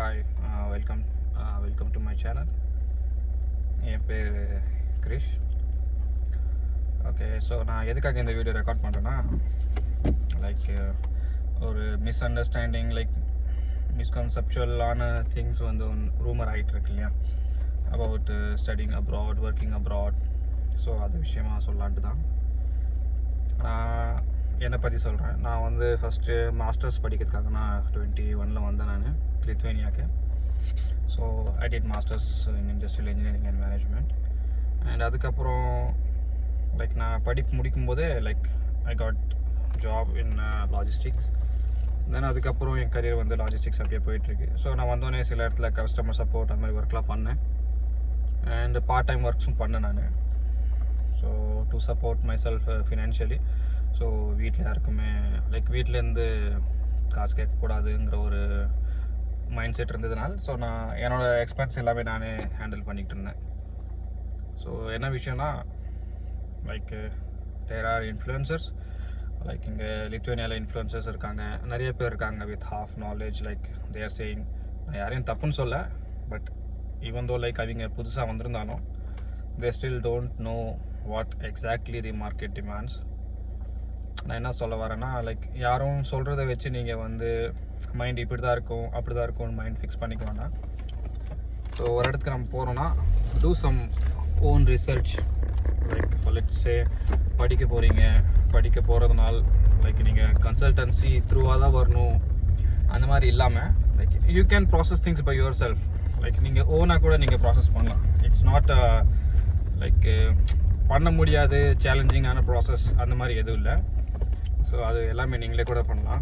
Hi welcome to my channel. என் பேர் Krish. Okay, so நான் எதுக்காக இந்த வீடியோ ரெக்கார்ட் பண்ணுறேன்னா, லைக் ஒரு மிஸ் அண்டர்ஸ்டாண்டிங், லைக் மிஸ்கன்செப்சுவலான திங்ஸ் வந்து ரூமர் ஆகிட்டு இருக்கு இல்லையா, about studying abroad, working abroad. So அது விஷயமாக சொல்லலான்ட்டு தான் நான் என்னை பற்றி சொல்கிறேன். நான் வந்து ஃபஸ்ட்டு மாஸ்டர்ஸ் படிக்கிறதுக்காக நான் 21 வந்தேன் நான் லித்வேனியாவுக்கு. So I did masters in industrial engineering and management. And அதுக்கப்புறம் லைக் நான் படிப்பு முடிக்கும்போதே like I got job in logistics. Then அதுக்கப்புறம் என் கரியர் வந்து லாஜிஸ்டிக்ஸ் அப்படியே போயிட்டுருக்கு. ஸோ நான் வந்தோடனே சில இடத்துல கஸ்டமர் சப்போர்ட் அந்த மாதிரி ஒர்க்லாம் பண்ணேன். அண்ட் பார்ட் டைம் ஒர்க்ஸும் பண்ணேன் நான். So to support my self financially. So வீட்டில் யாருக்குமே லைக் வீட்டிலேருந்து காசு கேட்கக்கூடாதுங்கிற ஒரு மைண்ட் செட் இருந்ததுனால ஸோ நான் என்னோடய எக்ஸ்பென்ஸ் எல்லாமே நானே ஹேண்டில் பண்ணிகிட்டு இருந்தேன். ஸோ என்ன விஷயம்னா, like there are influencers. Like இங்கே லித்வேனியாவில் இன்ஃப்ளூயன்சர்ஸ் இருக்காங்க, நிறைய பேர் இருக்காங்க with half knowledge. Like they are saying, நான் யாரையும் தப்புன்னு சொல்ல, பட் ஈவன் தோ லைக் அவங்க புதுசாக வந்திருந்தாலும் they still don't know what exactly the market demands. நான் என்ன சொல்ல வரேன்னா, லைக் யாரும் சொல்கிறத வச்சு நீங்கள் வந்து மைண்ட் இப்படி தான் இருக்கும் அப்படி தான் இருக்கும்னு மைண்ட் ஃபிக்ஸ் பண்ணிக்க வேண்டாம். ஸோ ஒரு இடத்துக்கு நம்ம போகிறோன்னா do some own research. Like let's say படிக்க போகிறதுனால லைக் நீங்கள் கன்சல்டன்சி த்ரூவாக தான் வரணும் அந்த மாதிரி இல்லாமல், like you can process things by yourself. Like நீங்கள் ஓனாக கூட நீங்கள் ப்ராசஸ் பண்ணலாம். இட்ஸ் நாட் லைக் பண்ண முடியாது சேலஞ்சிங்கான ப்ராசஸ் அந்த மாதிரி எதுவும் இல்லை. ஸோ அது எல்லாமே நீங்களே கூட பண்ணலாம்.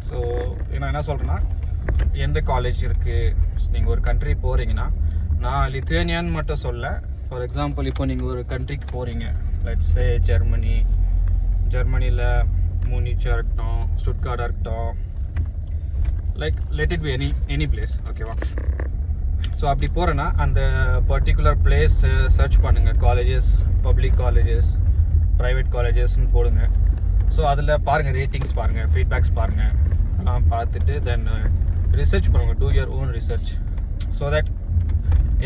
ஸோ நான் என்ன சொல்கிறேன்னா, எந்த காலேஜ் இருக்குது, நீங்கள் ஒரு கண்ட்ரி போகிறீங்கன்னா, நான் லித்வேனியான்னு மட்டும் சொல்ல. ஃபார் எக்ஸாம்பிள், இப்போ நீங்கள் ஒரு கண்ட்ரிக்கு போகிறீங்க, லெட்ஸ் சே ஜெர்மனியில் மூனிச்சாக இருக்கட்டும், ஸ்டுட்கார்டாக இருக்கட்டும், like let it be any place, ஓகேவா? ஸோ அப்படி போகிறேன்னா அந்த பர்டிகுலர் பிளேஸ் சர்ச் பண்ணுங்கள். காலேஜஸ், பப்ளிக் காலேஜஸ், ப்ரைவேட் காலேஜஸ்ன்னு போடுங்க. ஸோ அதில் பாருங்கள், ரேட்டிங்ஸ் பாருங்கள், ஃபீட்பேக்ஸ் பாருங்கள். அதெல்லாம் பார்த்துட்டு தென் ரிசர்ச் பண்ணுங்கள். Two your own research. So that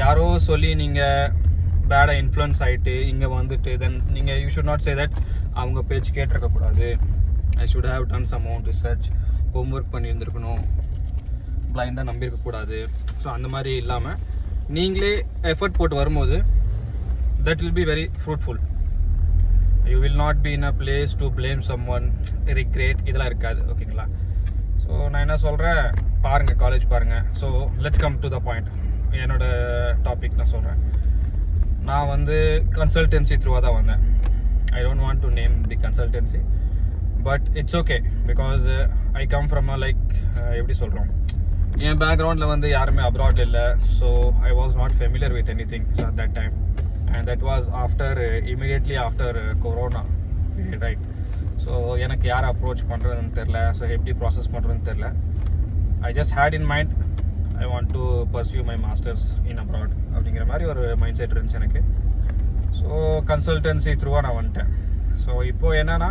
யாரோ சொல்லி நீங்கள் பேடாக இன்ஃப்ளூயன்ஸ் ஆகிட்டு இங்கே வந்துட்டு தென் நீங்கள் you should not say that அவங்க பேச்சு கேட்டிருக்கக்கூடாது. I should have done some own research, homework பண்ணியிருந்துருக்கணும், பிளைண்டாக நம்பியிருக்கக்கூடாது. ஸோ அந்த மாதிரி இல்லாமல் நீங்களே எஃபர்ட் போட்டு வரும்போது that will be very fruitful. You will not be in a place to blame someone, regret, இதெல்லாம் இருக்காது, ஓகேங்களா? ஸோ நான் என்ன சொல்கிறேன், பாருங்கள், காலேஜ் பாருங்கள். So let's come to the point. என்னோடய டாபிக் நான் சொல்கிறேன். நான் வந்து கன்சல்டன்சி த்ரூவாக தான் வந்தேன். I don't want to name the consultancy, but it's okay because I come from a like எப்படி சொல்கிறோம், என் பேக்ரவுண்டில் வந்து யாருமே அப்ராட் இல்லை. So I was not familiar with any thing at that time. And that was immediately after corona period, right? So எனக்கு யாரை approach பண்ணுறதுன்னு தெரில, ஸோ எப்படி ப்ராசஸ் பண்ணுறதுன்னு தெரில. I just had in mind I want to pursue my masters in abroad அப்படிங்கிற மாதிரி ஒரு மைண்ட் செட் இருந்துச்சு எனக்கு. ஸோ கன்சல்டன்சி த்ரூவாக நான் வந்துட்டேன். ஸோ இப்போது என்னென்னா,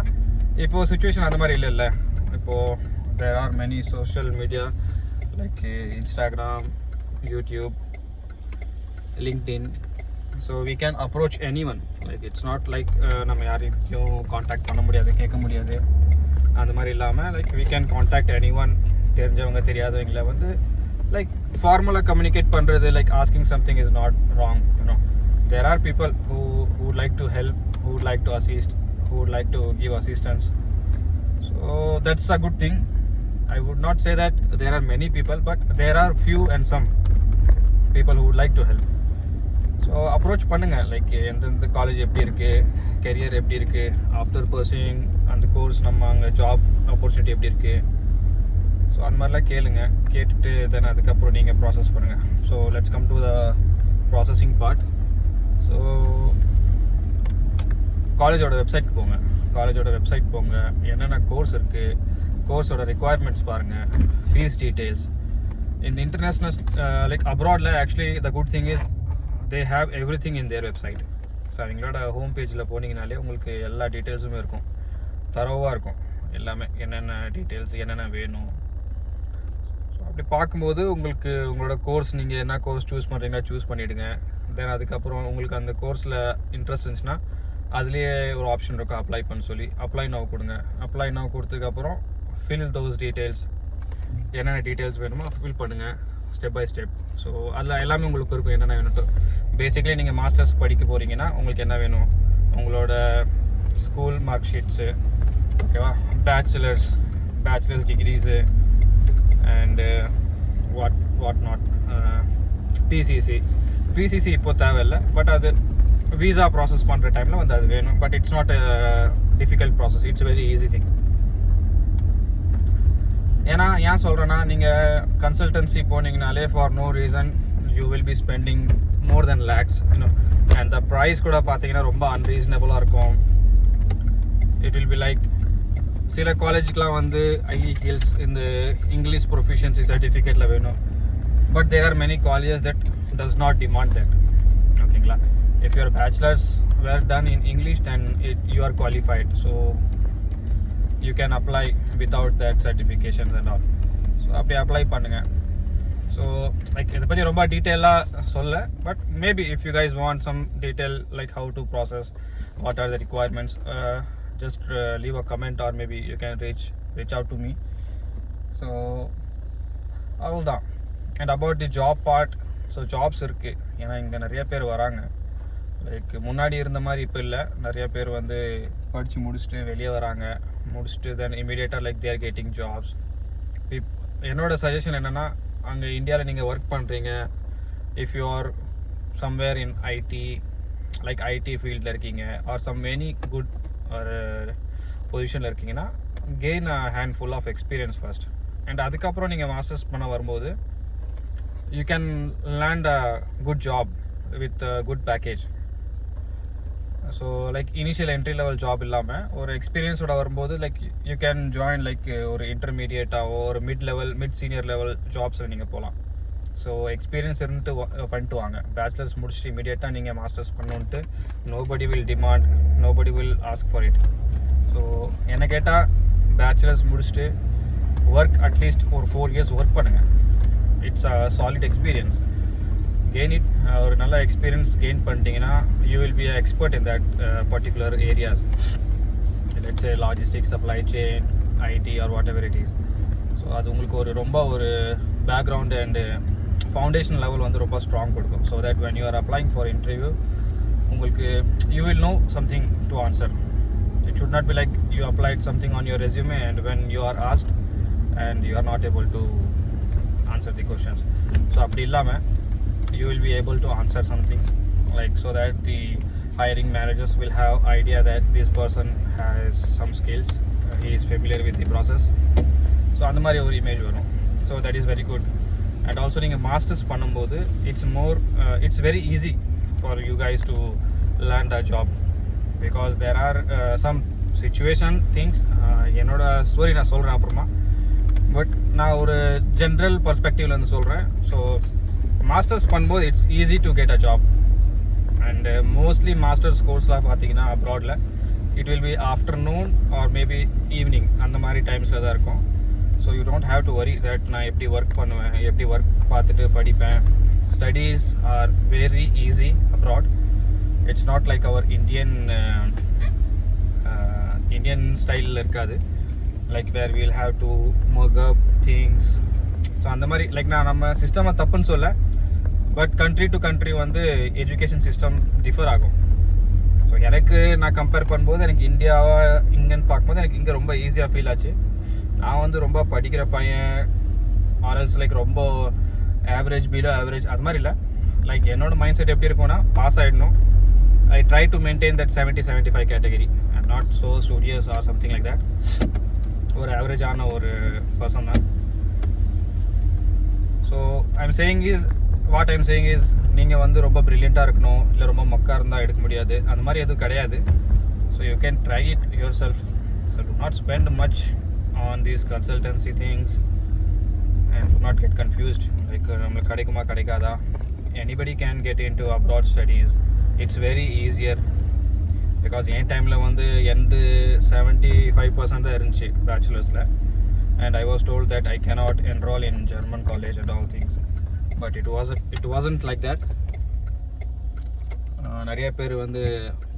இப்போது சுச்சுவேஷன் அந்த மாதிரி இல்லை. இப்போது there are many social media like Instagram, YouTube, LinkedIn. So we can approach any one. Like it's not like நம்ம யாரையும் காண்டாக்ட் பண்ண முடியாது, கேட்க முடியாது, அந்த மாதிரி இல்லாமல் like we can contact any one. தெரிஞ்சவங்க தெரியாதவங்களை வந்து லைக் ஃபார்மலாக கம்யூனிகேட் பண்ணுறது, like asking something is not wrong. You know, there are people who would like to help, who would like to assist, who would like to give assistance. So that's a good thing. I would not say that there are many people, but there are few and some people who would like to help. So approach பண்ணுங்கள். Like எந்தெந்த college எப்படி இருக்குது, career எப்படி இருக்குது, after பர்சியூயிங் அந்த course நம்ம அங்கே job opportunity எப்படி இருக்குது. ஸோ அந்த மாதிரிலாம் கேட்டுட்டு தென் அதுக்கப்புறம் நீங்கள் ப்ராசஸ் பண்ணுங்கள். So let's come to the processing part. So காலேஜோட வெப்சைட் போங்க. என்னென்ன கோர்ஸ் இருக்குது, கோர்ஸோட ரிக்குவயர்மெண்ட்ஸ் பாருங்கள், ஃபீஸ் டீட்டெயில்ஸ். இந்த இன்டர்நேஷ்னல் லைக் அப்ராடில் actually the good thing is they have everything in their website. So அவங்களோட ஹோம் பேஜில் போனீங்கனாலே உங்களுக்கு எல்லா டீட்டெயில்ஸுமே இருக்கும், தரோவாக இருக்கும் எல்லாமே, என்னென்ன டீட்டெயில்ஸ் என்னென்ன வேணும். ஸோ அப்படி பார்க்கும்போது உங்களுக்கு உங்களோட கோர்ஸ் நீங்கள் என்ன கோர்ஸ் சூஸ் பண்ணுறீங்களா சூஸ் பண்ணிவிடுங்க. தென் அதுக்கப்புறம் உங்களுக்கு அந்த கோர்ஸில் இன்ட்ரெஸ்ட் இருந்துச்சுன்னா அதுலேயே ஒரு ஆப்ஷன் இருக்கும் அப்ளை பண்ண சொல்லி. அப்ளை நவ் கொடுங்க. அப்ளை நவ் கொடுத்ததுக்கப்புறம் ஃபில் தோஸ் டீட்டெயில்ஸ், என்னென்ன டீட்டெயில்ஸ் வேணுமோ ஃபில் பண்ணுங்கள் ஸ்டெப் பை ஸ்டெப். ஸோ அதில் எல்லாமே உங்களுக்கு இருக்கும் என்னென்ன வேணும்ட்டு. பேசிக்லி நீங்கள் மாஸ்டர்ஸ் படிக்க போகிறீங்கன்னா உங்களுக்கு என்ன வேணும், உங்களோட ஸ்கூல் மார்க் ஷீட்ஸு, ஓகேவா, bachelors degrees and what not, PCC இப்போ தேவையில்லை, பட் அது வீசா ப்ராசஸ் பண்ணுற டைமில் வந்து அது வேணும். But it's not difficult process, it's very easy thing. ஏன்னா ஏன் சொல்கிறேன்னா, நீங்கள் கன்சல்டன்சி போனீங்கனாலே for no reason you will be spending more then lakhs you know. And the price கூட பார்த்தீங்கன்னா ரொம்ப அன்ரீசனபுளாக இருக்கும். இட் வில் பி லைக் சில காலேஜுக்கெலாம் வந்து ஐஇஎல்ஸ் இந்த இங்கிலீஷ் ப்ரொஃபிஷியன்சி சர்டிஃபிகேட்டில் வேணும். But there are many colleges that does not demand that. ஓகேங்களா, if your bachelor's were done in English then you are qualified, so you can apply without that certifications and all. So அப்படி apply பண்ணுங்க. So like இதை பற்றி ரொம்ப டீட்டெயிலாக சொல்ல, but maybe if you guys want some detail like how to process, what are the requirements, just leave a comment or maybe you can reach out to me. So அவ்வளோதான். And about the job part, so jobs இருக்குது. ஏன்னா இங்கே நிறைய பேர் வராங்க. Like முன்னாடி இருந்த மாதிரி இப்போ இல்லை. நிறைய பேர் வந்து படித்து முடிச்சுட்டு வெளியே வராங்க. முடிச்சுட்டு தென் இமீடியட்டாக லைக் தேர் கெட்டிங் ஜாப்ஸ். என்னோடய சஜஷன் என்னென்னா, அங்கே இந்தியாவில் நீங்கள் ஒர்க் பண்ணுறீங்க, if you are somewhere in IT, like IT ஃபீல்டில் இருக்கீங்க ஆர் சம் எனி குட் ஒரு பொசிஷனில் இருக்கீங்கன்னா, gain a handful of experience first. And அதுக்கப்புறம் நீங்கள் மாஸ்டர்ஸ் பண்ண வரும்போது you can land a good job with a good package. So like initial entry level job இல்லாமல் ஒரு எக்ஸ்பீரியன்ஸோட வரும்போது like you can join like ஒரு இன்டர்மீடியேட்டாவோ ஒரு மிட் சீனியர் லெவல் ஜாப்ஸில் நீங்கள் போகலாம். ஸோ எக்ஸ்பீரியன்ஸ் இருந்துட்டு பண்ணிட்டு வாங்க. பேச்சுலர்ஸ் முடிச்சுட்டு இமீடியட்டாக நீங்கள் மாஸ்டர்ஸ் பண்ணணுன்ட்டு nobody will demand, nobody will ask for it. So என்ன கேட்டால் பேச்சுலர்ஸ் முடிச்சுட்டு ஒர்க் அட்லீஸ்ட் ஒரு 4 years ஒர்க் பண்ணுங்கள். It's a solid experience. Gain it. ஒரு நல்ல எக்ஸ்பீரியன்ஸ் கெயின் பண்ணிட்டீங்கன்னா you will be a expert in that particular areas. Let's say logistics, supply chain, IT or whatever it is. So அது உங்களுக்கு ஒரு background and foundation level வந்து ரொம்ப strong கொடுக்கும். So that when you are applying for interview உங்களுக்கு you will know something to answer. It should not be like you applied something on your resume and when you are asked and you are not able to answer the questions. So அப்படி இல்லாமல் you will be able to answer something like so that the hiring managers will have idea that this person has some skills, he is familiar with the process. So அந்த மாதிரி ஒரு image வரும். So that is very good. And also நீங்கள் masters பண்ணும்போது it's very easy for you guys to land a job because there are some situation things. என்னோட story நான் சொல்கிறேன் அப்புறமா. பட் நான் ஒரு ஜென்ரல் பர்ஸ்பெக்டிவ்லேருந்து சொல்கிறேன். ஸோ மாஸ்டர்ஸ் பண்ணும்போது it's easy to get a job. And mostly masters கோர்ஸ்லாம் பார்த்தீங்கன்னா அப்ராடில் it will be afternoon or maybe evening அந்த மாதிரி டைம்ஸில் தான் இருக்கும். So you don't have to worry that நான் எப்படி ஒர்க் பண்ணுவேன், எப்படி ஒர்க் பார்த்துட்டு படிப்பேன். Studies are very easy abroad. It's not like our Indian ஸ்டைலில் இருக்காது. Like where we'll have to mug up things. So அந்த மாதிரி லைக் நான் நம்ம சிஸ்டமை தப்புன்னு சொல்ல, பட் கண்ட்ரி டு கண்ட்ரி வந்து எஜுகேஷன் சிஸ்டம் டிஃபர் ஆகும். ஸோ எனக்கு நான் கம்பேர் பண்ணும்போது எனக்கு இங்கேன்னு பார்க்கும்போது எனக்கு இங்கே ரொம்ப ஈஸியாக ஃபீல் ஆச்சு. நான் வந்து ரொம்ப படிக்கிற பையன் ஆர்எல்ஸ் லைக் ரொம்ப ஆவரேஜ் பிலோ ஆவரேஜ் அது மாதிரி இல்லை. லைக் என்னோட மைண்ட் செட் எப்படி இருக்கும்னா பாஸ் ஆகிடணும். I try to maintain that 70-75 category and not so studious or something like that. ஒரு ஆவரேஜான ஒரு பர்சன் தான். ஸோ ஐம் சேயிங் இஸ் நீங்கள் வந்து ரொம்ப ப்ரில்லியண்ட்டாக இருக்கணும், இல்லை ரொம்ப மக்காக இருந்தால் எடுக்க முடியாது, அந்த மாதிரி எதுவும் கிடையாது. So you can try it yourself. So do not spend much on these consultancy things and do not get confused. Like நம்மளுக்கு கிடைக்குமா கிடைக்காதா. Anybody can get into abroad studies. It's very easier. Because என் டைமில் வந்து 75% தான் இருந்துச்சு பேச்சுலர்ஸில். and I was told that I cannot enroll in German college and all things, but it wasn't like that. நிறைய பேர் வந்து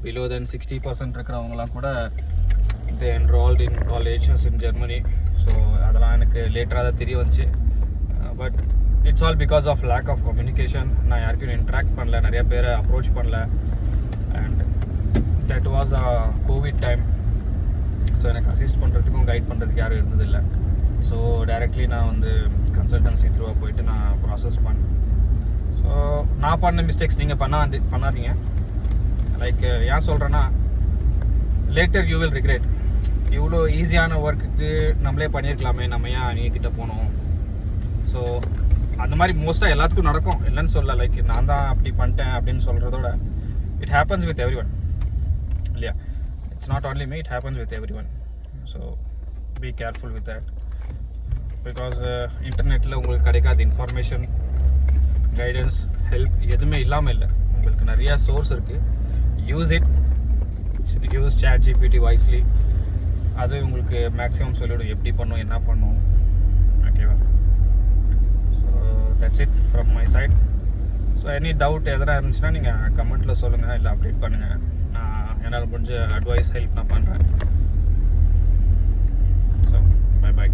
below than 60% இருக்கிறவங்களாம் கூட they enrolled in colleges in Germany. So அதெல்லாம் எனக்கு லேட்டராக தான் தெரிய வந்துச்சு. But it's all because of lack of communication. நான் யாருக்கும் இன்ட்ராக்ட் பண்ணல, நிறைய பேரை அப்ரோச் பண்ணல. And that was a Covid time. So எனக்கு அசிஸ்ட் பண்ணுறதுக்கும் கைட் பண்ணுறதுக்கு யாரும் இருந்ததில்லை. ஸோ டைரெக்ட்லி நான் வந்து கன்சல்டன்சி த்ரூவாக போயிட்டு நான் ப்ராசஸ் பண்ணேன். ஸோ நான் பண்ண மிஸ்டேக்ஸ் நீங்கள் பண்ணாதீங்க. லைக் ஏன் சொல்கிறேன்னா, லேட்டர் யூ வில் ரிக்ரெட். இவ்வளோ ஈஸியான ஒர்க்குக்கு நம்மளே பண்ணியிருக்கலாமே, நம்ம ஏன் நீக்கிட்ட போனோம். ஸோ அந்த மாதிரி மோஸ்ட்டாக எல்லாத்துக்கும் நடக்கும், இல்லைன்னு சொல்ல. லைக் நான் தான் அப்படி பண்ணிட்டேன் அப்படின்னு சொல்கிறதோட it happens with everyone இல்லையா. It's not only me, it happens with everyone. So be careful with that. Because இன்டர்நெட்டில் உங்களுக்கு கிடைக்காத இன்ஃபர்மேஷன், கைடன்ஸ், ஹெல்ப் எதுவுமே இல்லாமல் இல்லை. உங்களுக்கு நிறையா சோர்ஸ் இருக்குது. Use it. Use ChatGPT wisely. அது உங்களுக்கு மேக்ஸிமம் சொல்லிவிடும் எப்படி பண்ணும், என்ன பண்ணும். ஓகேவா? So that's it from my side. So any doubt எதனா இருந்துச்சுன்னா நீங்கள் கமெண்ட்டில் சொல்லுங்கள், இல்லை அப்டேட் பண்ணுங்கள். நான் என்னால் முடிஞ்ச அட்வைஸ், ஹெல்ப் நான் பண்ணுறேன். So by.